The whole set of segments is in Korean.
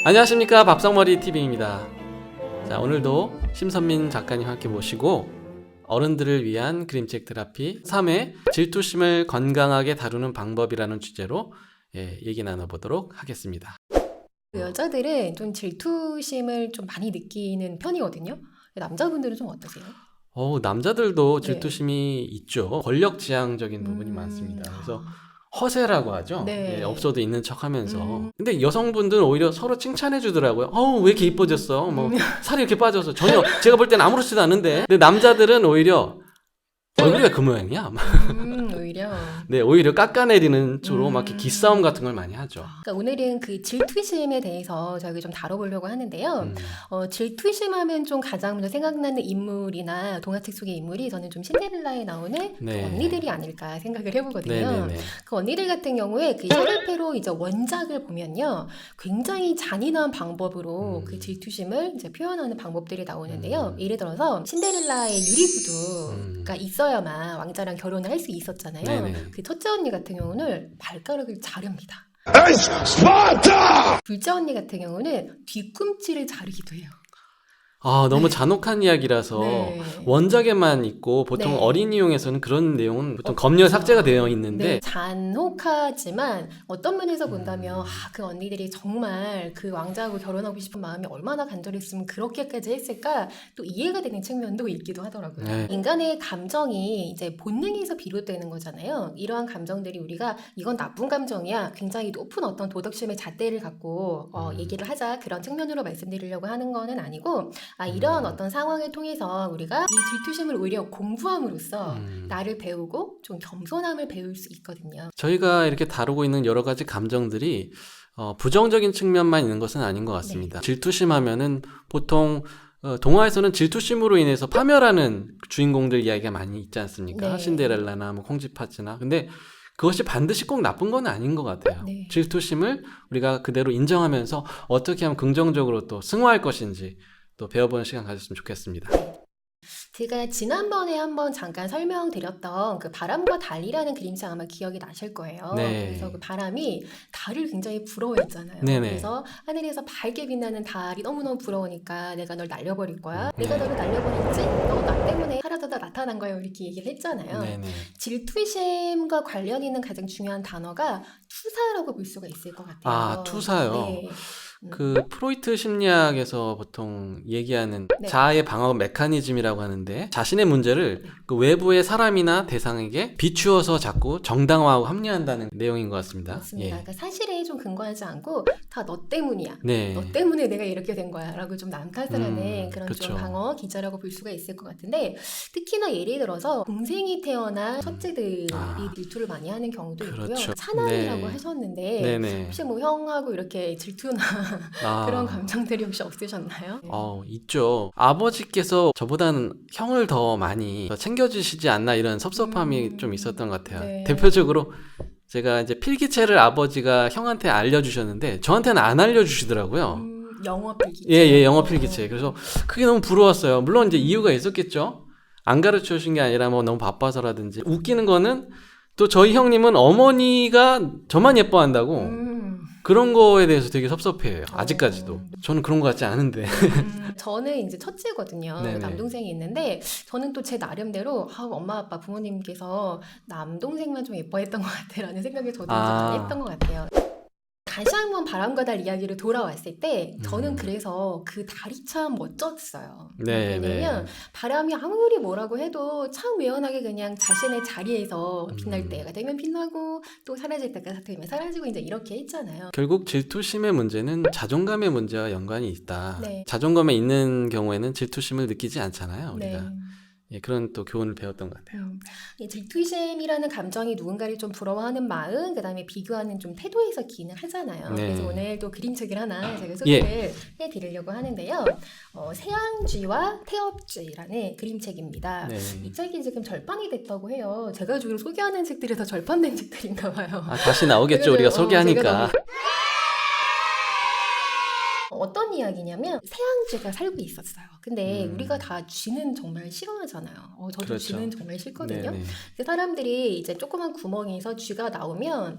안녕하십니까, 밥상머리 TV입니다. 자, 오늘도 심선민 작가님 함께 모시고 어른들을 위한 그림책 테라피 3회 질투심을 건강하게 다루는 방법이라는 주제로 얘기 나눠보도록 하겠습니다. 여자들은 좀 질투심을 좀 많이 느끼는 편이거든요. 남자분들은 좀 어떠세요? 남자들도 질투심이 있죠. 권력지향적인 부분이 많습니다. 그래서 허세라고 하죠. 네. 없어도 있는 척 하면서. 근데 여성분들은 오히려 서로 칭찬해 주더라고요. 왜 이렇게 이뻐졌어? 살이 이렇게 빠져서. 전혀 제가 볼 때는 아무렇지도 않은데. 근데 남자들은 오히려 얼굴이 왜 그 모양이야? 오히려. 네, 오히려 깎아내리는 쪽으로 막 이렇게 기싸움 같은 걸 많이 하죠. 그러니까 오늘은 그 질투심에 대해서 저희 좀 다뤄보려고 하는데요. 질투심하면 좀 가장 먼저 생각나는 인물이나 동화책 속의 인물이 저는 좀 신데렐라에 나오는 그 언니들이 아닐까 생각을 해보거든요. 그 언니들 같은 경우에 그 샤를페로 이제 원작을 보면요, 굉장히 잔인한 방법으로 그 질투심을 이제 표현하는 방법들이 나오는데요. 예를 들어서 신데렐라의 유리구두가 있어야만 왕자랑 결혼을 할 수 있었잖아요. 그 첫째 언니 같은 경우는 발가락을 자릅니다. 둘째 언니 같은 경우는 뒤꿈치를 자르기도 해요. 너무 잔혹한 이야기라서 원작에만 있고 보통 어린이용에서는 그런 내용은 보통 검열 삭제가 되어 있는데 잔혹하지만 어떤 면에서 본다면 그 언니들이 정말 그 왕자하고 결혼하고 싶은 마음이 얼마나 간절했으면 그렇게까지 했을까 또 이해가 되는 측면도 있기도 하더라고요. 인간의 감정이 이제 본능에서 비롯되는 거잖아요. 이러한 감정들이 우리가 이건 나쁜 감정이야, 굉장히 높은 어떤 도덕심의 잣대를 갖고 얘기를 하자, 그런 측면으로 말씀드리려고 하는 거는 아니고, 이런 어떤 상황을 통해서 우리가 이 질투심을 오히려 공부함으로써 나를 배우고 좀 겸손함을 배울 수 있거든요. 저희가 이렇게 다루고 있는 여러 가지 감정들이 부정적인 측면만 있는 것은 아닌 것 같습니다. 질투심 하면은 보통 동화에서는 질투심으로 인해서 파멸하는 주인공들 이야기가 많이 있지 않습니까? 신데렐라나 콩쥐팥쥐나. 근데 그것이 반드시 꼭 나쁜 건 아닌 것 같아요. 질투심을 우리가 그대로 인정하면서 어떻게 하면 긍정적으로 또 승화할 것인지 또 배워보는 시간 가졌으면 좋겠습니다. 제가 지난번에 한번 잠깐 설명드렸던 그 바람과 달이라는 그림책 아마 기억이 나실 거예요. 그래서 그 바람이 달을 굉장히 부러워했잖아요. 그래서 하늘에서 밝게 빛나는 달이 너무너무 부러우니까 내가 널 날려버릴 거야. 내가 너를 날려버렸지? 너 나 때문에 사라져다 나타난 거야. 이렇게 얘기를 했잖아요. 질투심과 관련 있는 가장 중요한 단어가 투사라고 볼 수가 있을 것 같아요. 투사요? 그 프로이트 심리학에서 보통 얘기하는 자아의 방어 메커니즘이라고 하는데, 자신의 문제를 그 외부의 사람이나 대상에게 비추어서 자꾸 정당화하고 합리화한다는 내용인 것 같습니다. 맞습니다. 그러니까 사실에 좀 근거하지 않고 다 너 때문이야. 너 때문에 내가 이렇게 된 거야 라고 좀 남 탓을 하는 그런 좀 방어 기자라고 볼 수가 있을 것 같은데, 특히나 예를 들어서 동생이 태어난 첫째들이 질투를 많이 하는 경우도 있고요. 차남이라고 하셨는데 혹시 뭐 형하고 이렇게 질투나 그런 감정들이 혹시 없으셨나요? 있죠. 아버지께서 저보다는 형을 더 많이 챙겨주시지 않나, 이런 섭섭함이 좀 있었던 것 같아요. 대표적으로 제가 이제 필기체를 아버지가 형한테 알려주셨는데 저한테는 안 알려주시더라고요. 영어 필기체. 예, 영어 필기체. 그래서 그게 너무 부러웠어요. 물론 이제 이유가 있었겠죠. 안 가르쳐 주신 게 아니라 뭐 너무 바빠서라든지. 웃기는 거는 또 저희 형님은 어머니가 저만 예뻐한다고 그런 거에 대해서 되게 섭섭해요. 아직까지도. 저는 그런 거 같지 않은데. 저는 이제 첫째거든요. 남동생이 있는데 저는 또 제 나름대로 엄마 아빠 부모님께서 남동생만 좀 예뻐했던 것 같아라는 생각이 저도 많이 했던 것 같아요. 다시 한번 바람과 달 이야기로 돌아왔을 때 저는 그래서 그 달이 참 멋졌어요. 왜냐면 바람이 아무리 뭐라고 해도 참 외연하게 그냥 자신의 자리에서 빛날 때가 되면 빛나고 또 사라질 때가 되면 사라지고 이제 이렇게 했잖아요. 결국 질투심의 문제는 자존감의 문제와 연관이 있다. 자존감에 있는 경우에는 질투심을 느끼지 않잖아요, 우리가. 그런 또 교훈을 배웠던 것 같아요. 질투심이라는 감정이 누군가를 좀 부러워하는 마음, 그 다음에 비교하는 좀 태도에서 기인하잖아요. 그래서 오늘 또 그림책을 하나 제가 소개를 해드리려고 하는데요. 세앙쥐와 태엽쥐라는 그림책입니다. 이 책이 지금 절판이 됐다고 해요. 제가 주로 소개하는 책들이 다 절판된 책들인가 봐요. 다시 나오겠죠, 우리가 소개하니까. 어떤 이야기냐면 세양쥐가 살고 있었어요. 근데 우리가 다 쥐는 정말 싫어하잖아요. 저도 그렇죠. 쥐는 정말 싫거든요. 네네. 근데 사람들이 이제 조그만 구멍에서 쥐가 나오면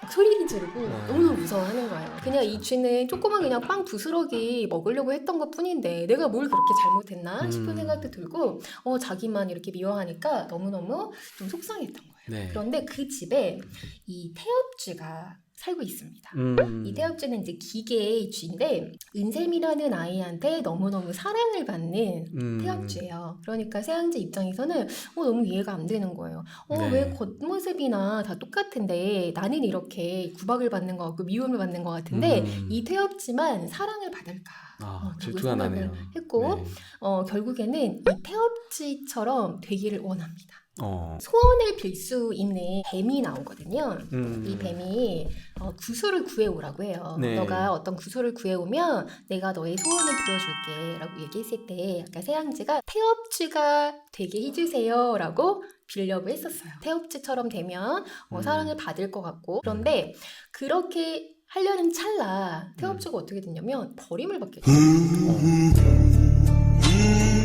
막 소리를 지르고 너무 무서워하는 거예요. 그냥 이 쥐는 조그만 그냥 빵 부스러기 먹으려고 했던 것 뿐인데 내가 뭘 그렇게 잘못했나 싶은 생각도 들고 자기만 이렇게 미워하니까 너무너무 좀 속상했던 거예요. 네. 그런데 그 집에 이 태엽쥐가 살고 있습니다. 이 태엽쥐는 이제 기계의 쥐인데 은샘이라는 아이한테 너무너무 사랑을 받는 태엽쥐예요. 그러니까 세양쥐 입장에서는 너무 이해가 안 되는 거예요. 네. 왜 겉모습이나 다 똑같은데 나는 이렇게 구박을 받는 것 같고 미움을 받는 것 같은데 이 태엽쥐만 사랑을 받을까? 라고 질투가 생각을 나네요. 했고 네. 결국에는 이 태엽쥐처럼 되기를 원합니다. 어. 소원을 빌 수 있는 뱀이 나오거든요. 이 음. 뱀이 구슬을 구해오라고 해요. 네. 너가 어떤 구슬을 구해오면 내가 너의 소원을 들어줄게 라고 얘기했을 때 아까 세양쥐가 태엽쥐가 되게 해주세요 라고 빌려고 했었어요. 태엽쥐처럼 되면 사랑을 받을 것 같고 그런데 그렇게 하려는 찰나 태엽쥐가 어떻게 됐냐면 버림을 받게 됐어요.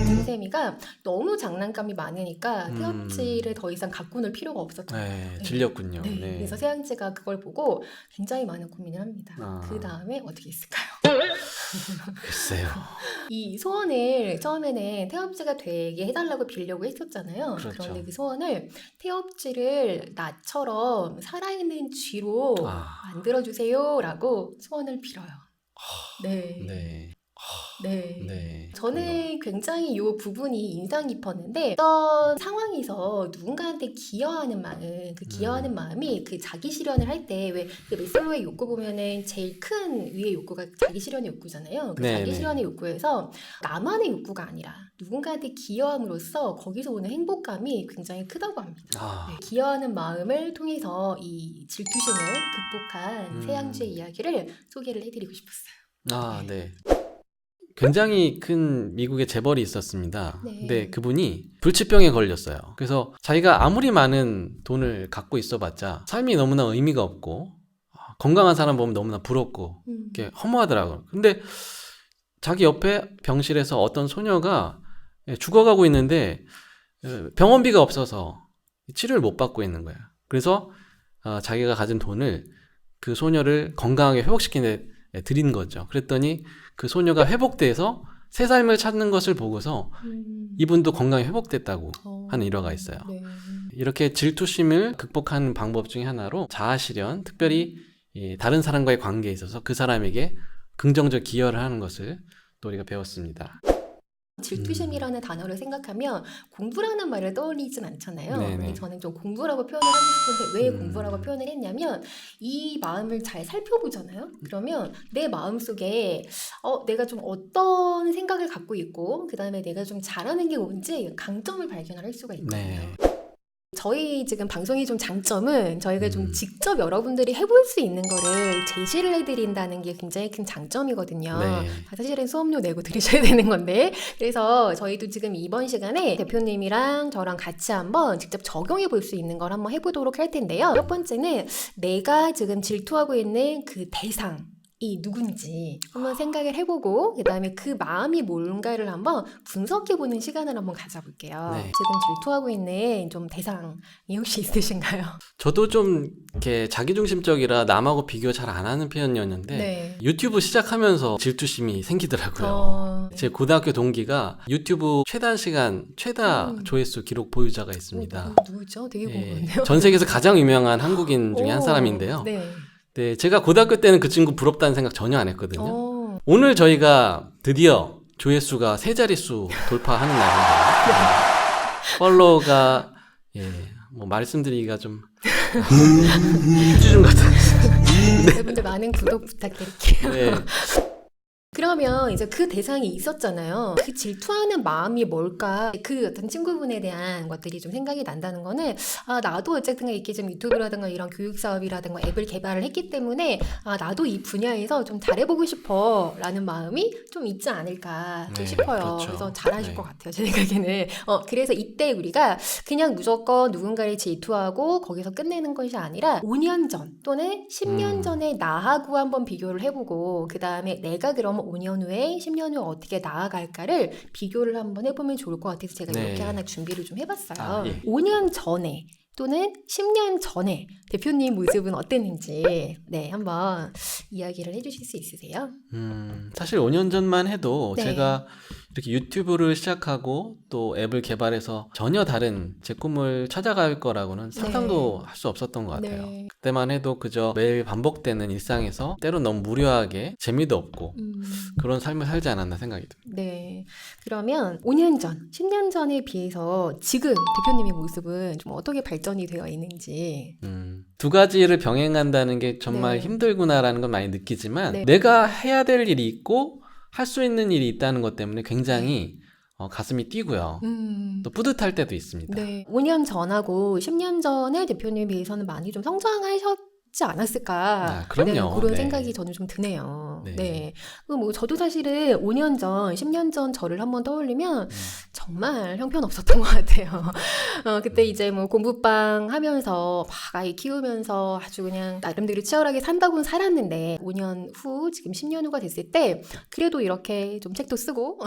은샘이가 너무 장난감이 많으니까 태엽쥐를 더 이상 갖고 놀 필요가 없었던 거예요. 네, 질렸군요. 네. 네. 그래서 세양쥐가 그걸 보고 굉장히 많은 고민을 합니다. 아. 그 다음에 어떻게 했을까요? 글쎄요. 이 소원을 처음에는 태엽쥐가 되게 해달라고 빌려고 했었잖아요. 그렇죠. 그런데 그 소원을 태엽쥐를 나처럼 살아있는 쥐로 만들어주세요 라고 소원을 빌어요. 네. 네. 네. 네. 저는 굉장히 이 부분이 인상 깊었는데 어떤 상황에서 누군가한테 기여하는 마음, 그 기여하는 마음이 그 자기 실현을 할 때 왜 그 메슬로의 욕구 보면은 제일 큰 위의 욕구가 자기 실현의 욕구잖아요. 그 네, 자기 네. 실현의 욕구에서 나만의 욕구가 아니라 누군가한테 기여함으로써 거기서 오는 행복감이 굉장히 크다고 합니다. 네, 기여하는 마음을 통해서 이 질투심을 극복한 세양쥐의 이야기를 소개를 해드리고 싶었어요. 네. 굉장히 큰 미국의 재벌이 있었습니다. 네. 근데 그분이 불치병에 걸렸어요. 그래서 자기가 아무리 많은 돈을 갖고 있어봤자 삶이 너무나 의미가 없고 건강한 사람 보면 너무나 부럽고 이렇게 허무하더라고요. 근데 자기 옆에 병실에서 어떤 소녀가 죽어가고 있는데 병원비가 없어서 치료를 못 받고 있는 거예요. 그래서 자기가 가진 돈을 그 소녀를 건강하게 회복시키는 데 드린 거죠. 그랬더니 그 소녀가 회복돼서 새 삶을 찾는 것을 보고서 이분도 건강이 회복됐다고 하는 일화가 있어요. 네. 이렇게 질투심을 극복하는 방법 중에 하나로 자아실현, 특별히 다른 사람과의 관계에 있어서 그 사람에게 긍정적 기여를 하는 것을 또 우리가 배웠습니다. 질투심이라는 단어를 생각하면 공부라는 말을 떠올리진 않잖아요. 네네. 근데 저는 좀 공부라고 표현을 하고 싶은데 왜 공부라고 표현을 했냐면 이 마음을 잘 살펴보잖아요. 그러면 내 마음속에 내가 좀 어떤 생각을 갖고 있고 그 다음에 내가 좀 잘하는 게 뭔지 강점을 발견할 수가 있거든요. 네. 저희 지금 방송의 좀 장점은 저희가 좀 직접 여러분들이 해볼 수 있는 거를 제시를 해드린다는 게 굉장히 큰 장점이거든요. 네. 사실은 수업료 내고 들으셔야 되는 건데 그래서 저희도 지금 이번 시간에 대표님이랑 저랑 같이 한번 직접 적용해 볼 수 있는 걸 한번 해보도록 할 텐데요. 첫 번째는 내가 지금 질투하고 있는 그 대상 이 누군지 한번 생각을 해보고 그 다음에 그 마음이 뭔가를 한번 분석해보는 시간을 한번 가져볼게요. 네. 지금 질투하고 있는 좀 대상이 혹시 있으신가요? 저도 좀 이렇게 자기중심적이라 남하고 비교 잘 안 하는 편이었는데 네. 유튜브 시작하면서 질투심이 생기더라고요. 제 고등학교 동기가 유튜브 최단 시간, 최다 조회수 기록 보유자가 있습니다. 누구죠? 되게 궁금한데요. 전 세계에서 가장 유명한 한국인 중에 한 사람인데요. 네. 네, 제가 고등학교 때는 그 친구 부럽다는 생각 전혀 안 했거든요. 오늘 저희가 드디어 조회수가 세 자릿수 돌파하는 날입니다. 팔로워가 뭐 말씀드리기가 좀 휴지중 같아요. 여러분들 많은 구독 부탁드릴게요. 네. 그러면 이제 그 대상이 있었잖아요. 그 질투하는 마음이 뭘까? 그 어떤 친구분에 대한 것들이 좀 생각이 난다는 거는 나도 어쨌든 이렇게 좀 유튜브라든가 이런 교육 사업이라든가 앱을 개발을 했기 때문에 나도 이 분야에서 좀 잘해보고 싶어 라는 마음이 좀 있지 않을까 네, 싶어요. 그렇죠. 그래서 잘하실 네. 것 같아요. 제 생각에는. 그래서 이때 우리가 그냥 무조건 누군가를 질투하고 거기서 끝내는 것이 아니라 5년 전 또는 10년 전에 나하고 한번 비교를 해보고 그 다음에 내가 그러면 그러면 5년 후에 10년 후에 어떻게 나아갈까를 비교를 한번 해보면 좋을 것 같아서 제가 네. 이렇게 하나 준비를 좀 해봤어요. 아, 예. 5년 전에 또는 10년 전에 대표님 모습은 어땠는지 네, 한번 이야기를 해주실 수 있으세요? 사실 5년 전만 해도 네. 제가 이렇게 유튜브를 시작하고 또 앱을 개발해서 전혀 다른 제 꿈을 찾아갈 거라고는 상상도 할 수 없었던 것 같아요. 네. 그때만 해도 그저 매일 반복되는 일상에서 때론 너무 무료하게 재미도 없고 그런 삶을 살지 않았나 생각이 듭니다. 네. 그러면 5년 전, 10년 전에 비해서 지금 대표님의 모습은 좀 어떻게 발전이 되어 있는지. 두 가지를 병행한다는 게 정말 네. 힘들구나라는 건 많이 느끼지만 네. 내가 해야 될 일이 있고 할 수 있는 일이 있다는 것 때문에 굉장히 가슴이 뛰고요. 또 뿌듯할 때도 있습니다. 네. 5년 전하고 10년 전에 대표님에 비해서는 많이 좀 성장하셨지 않았을까. 아, 그럼요. 네, 그런 네. 생각이 저는 좀 드네요. 네. 네. 뭐 저도 사실은 5년 전, 10년 전 저를 한번 떠올리면 정말 형편없었던 것 같아요. 그때 이제 뭐 공부방 하면서 막 아이 키우면서 아주 그냥 나름대로 치열하게 산다고는 살았는데 5년 후, 지금 10년 후가 됐을 때 그래도 이렇게 좀 책도 쓰고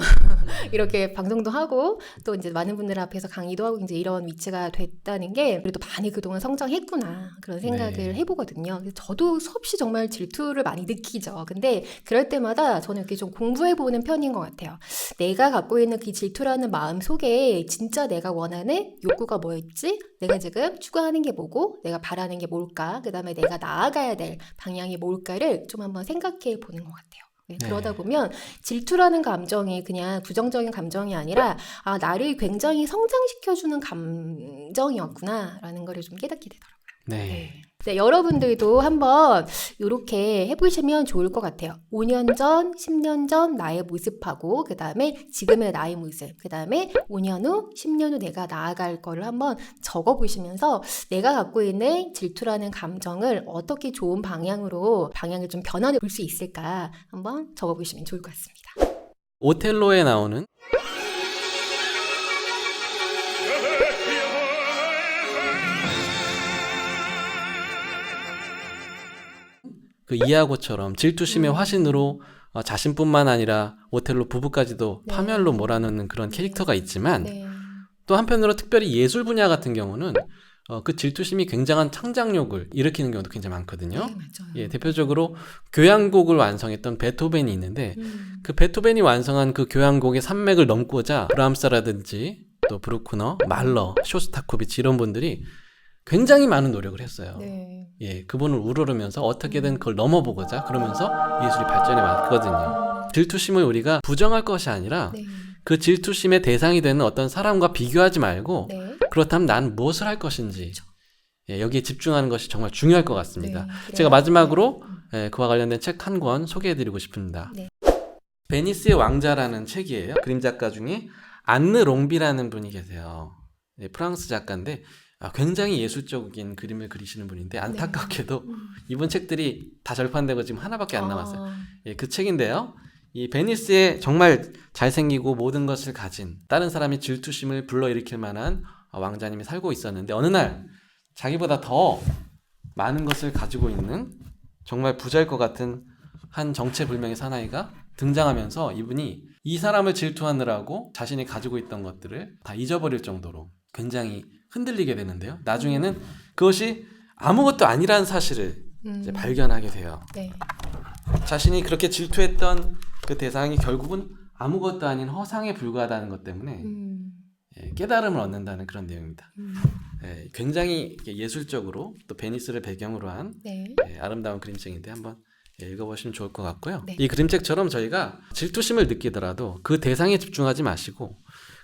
이렇게 방송도 하고 또 이제 많은 분들 앞에서 강의도 하고 이제 이런 위치가 됐다는 게 그래도 많이 그동안 성장했구나 그런 생각을 네. 해보거든요. 그래서 저도 수없이 정말 질투를 많이 느끼죠. 근데 그럴 때마다 저는 이렇게 좀 공부해보는 편인 것 같아요. 내가 갖고 있는 그 질투라는 마음 속에 진짜 내가 원하는 욕구가 뭐였지? 내가 지금 추구하는 게 뭐고 내가 바라는 게 뭘까? 그 다음에 내가 나아가야 될 방향이 뭘까를 좀 한번 생각해 보는 것 같아요. 네. 그러다 보면 질투라는 감정이 그냥 부정적인 감정이 아니라 아, 나를 굉장히 성장시켜주는 감정이었구나라는 걸 좀 깨닫게 되더라고요. 네. 네, 여러분들도 한번 이렇게 해보시면 좋을 것 같아요. 5년 전, 10년 전 나의 모습하고 그 다음에 지금의 나의 모습, 그 다음에 5년 후, 10년 후 내가 나아갈 거를 한번 적어보시면서 내가 갖고 있는 질투라는 감정을 어떻게 좋은 방향으로 방향을 좀 변화해 볼 수 있을까 한번 적어보시면 좋을 것 같습니다. 오텔로에 나오는 그 이하고처럼 질투심의 화신으로 자신뿐만 아니라 오텔로 부부까지도 네. 파멸로 몰아넣는 그런 캐릭터가 있지만 네. 또 한편으로 특별히 예술 분야 같은 경우는 그 질투심이 굉장한 창작력을 일으키는 경우도 굉장히 많거든요. 네, 맞아요. 예, 대표적으로 교향곡을 완성했던 베토벤이 있는데 그 베토벤이 완성한 그 교향곡의 산맥을 넘고자 브람스라든지 또 브루크너, 말러, 쇼스타코비치 이런 분들이 굉장히 많은 노력을 했어요. 네. 예, 그분을 우러르면서 어떻게든 그걸 넘어보고자 그러면서 예술이 발전해 왔거든요. 질투심을 우리가 부정할 것이 아니라 네. 그 질투심의 대상이 되는 어떤 사람과 비교하지 말고 네. 그렇다면 난 무엇을 할 것인지 예, 여기에 집중하는 것이 정말 중요할 것 같습니다. 네, 제가 마지막으로 그와 관련된 책 한 권 소개해드리고 싶습니다. 네. 베니스의 왕자라는 책이에요. 그림 작가 중에 안느 롱비라는 분이 계세요. 네, 프랑스 작가인데 굉장히 예술적인 그림을 그리시는 분인데 안타깝게도 이분 책들이 다 절판되고 지금 하나밖에 안 남았어요. 예, 그 책인데요. 이 베니스에 정말 잘생기고 모든 것을 가진 다른 사람의 질투심을 불러일으킬 만한 왕자님이 살고 있었는데 어느 날 자기보다 더 많은 것을 가지고 있는 정말 부자일 것 같은 한 정체불명의 사나이가 등장하면서 이분이 이 사람을 질투하느라고 자신이 가지고 있던 것들을 다 잊어버릴 정도로 굉장히 흔들리게 되는데요. 나중에는 그것이 아무것도 아니라는 사실을 이제 발견하게 돼요. 네. 자신이 그렇게 질투했던 그 대상이 결국은 아무것도 아닌 허상에 불과하다는 것 때문에 깨달음을 얻는다는 그런 내용입니다. 굉장히 예술적으로 또 베니스를 배경으로 한 네. 아름다운 그림책인데 한번 읽어보시면 좋을 것 같고요. 네. 이 그림책처럼 저희가 질투심을 느끼더라도 그 대상에 집중하지 마시고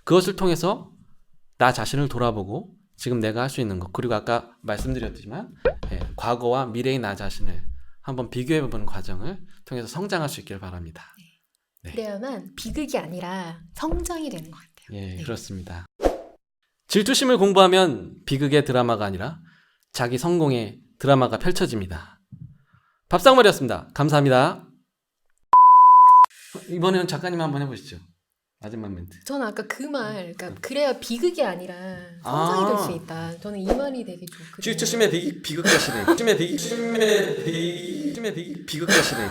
그것을 통해서 나 자신을 돌아보고 지금 내가 할 수 있는 것 그리고 아까 말씀드렸지만 과거와 미래의 나 자신을 한번 비교해보는 과정을 통해서 성장할 수 있길 바랍니다. 네. 그래야만 비극이 아니라 성장이 되는 것 같아요. 예, 네. 그렇습니다. 질투심을 공부하면 비극의 드라마가 아니라 자기 성공의 드라마가 펼쳐집니다. 밥상머리였습니다. 감사합니다. 이번에는 작가님 한번 해보시죠. 마지막 멘트. 저는 아까 그 말, 그러니까 그래야 비극이 아니라 성장이 될 수 있다. 저는 이 말이 되게 좋거든요. 질투심의 비극자시네. 질투심의 비극자시네.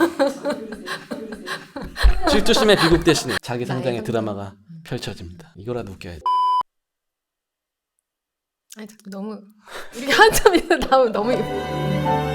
질투심의 비극 대신에 자기 나의 성장의 성장. 드라마가 펼쳐집니다. 이거라도 웃겨야지. 아니, 너무 우리가 한참에서 나오면 너무 예뻐.